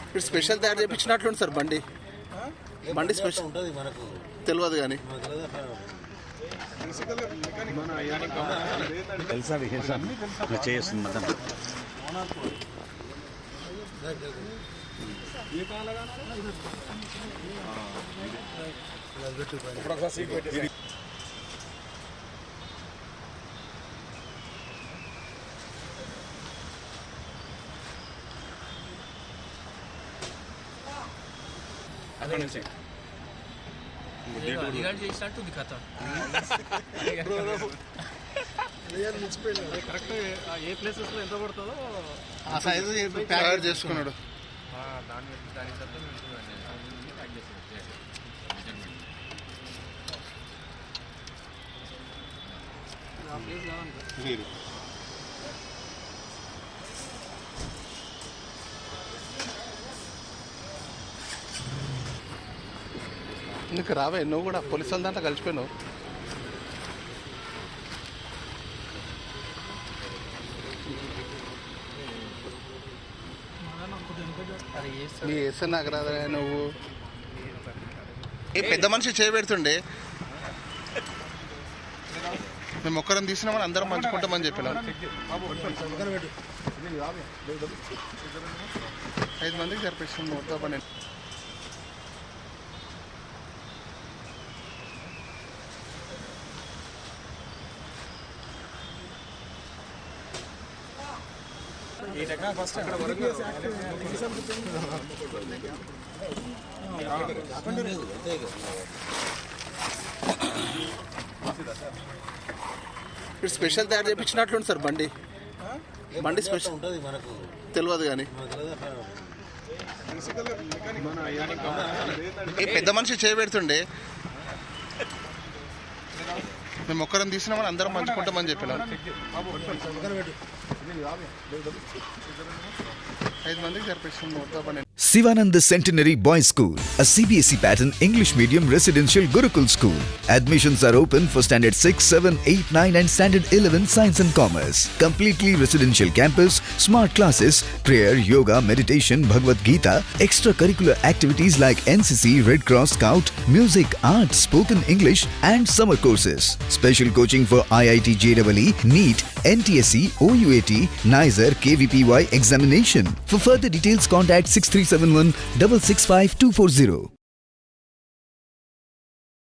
ఇప్పుడు స్పెషల్ తయారు చేయించినట్లుంది సార్ బండి స్పెషల్ ఉంటుంది మనకు తెలియదు కానీ తెలుసా విశేషం చేస్తుంది మదన్ చేసినట్టుంది కథ కరెక్ట్ ఏ ప్లేసెస్ లో ఎంత పడుతుందో ఆ సైజు తయారు చేసుకున్నాడు. దాని శబ్దం ప్యాక్ చేసి నీకు రావే నువ్వు కూడా పోలీసు వాళ్ళ దాంట్లో కలిసిపోయినావు. నీ వేస్తే నాకు రాదా నువ్వు ఏ పెద్ద మనిషి చేయబెడుతుండే మేము ఒక్కరం తీసినామని అందరం పంచుకుంటామని చెప్పినాం. 5 మందికి సరిపిస్తుంది మొత్తం పని. ఇప్పుడు స్పెషల్ తయారు చేయించినట్లుంది సార్ బండి స్పెషల్ ఉంటుంది మనకు తెలియదు కానీ ఏ పెద్ద మనిషి చేయబెడుతుండే మేము ఒక్కరం తీసినామని అందరం పంచుకుంటామని చెప్పినాం. 5 మందికి సరిపిస్తుంది మొత్తం పని. Sivananda Centenary Boys School, a CBSE pattern English medium residential Gurukul school. Admissions are open for standard 6, 7, 8, 9 and standard 11 science and commerce. Completely residential campus, smart classes, prayer, yoga, meditation, Bhagavad Gita, extracurricular activities like NCC, Red Cross Scout, music, art, spoken English and summer courses. Special coaching for IIT JEE, NEET, NTSC, OUAT, NISER, KVPY examination. For further details contact 6371 665 240.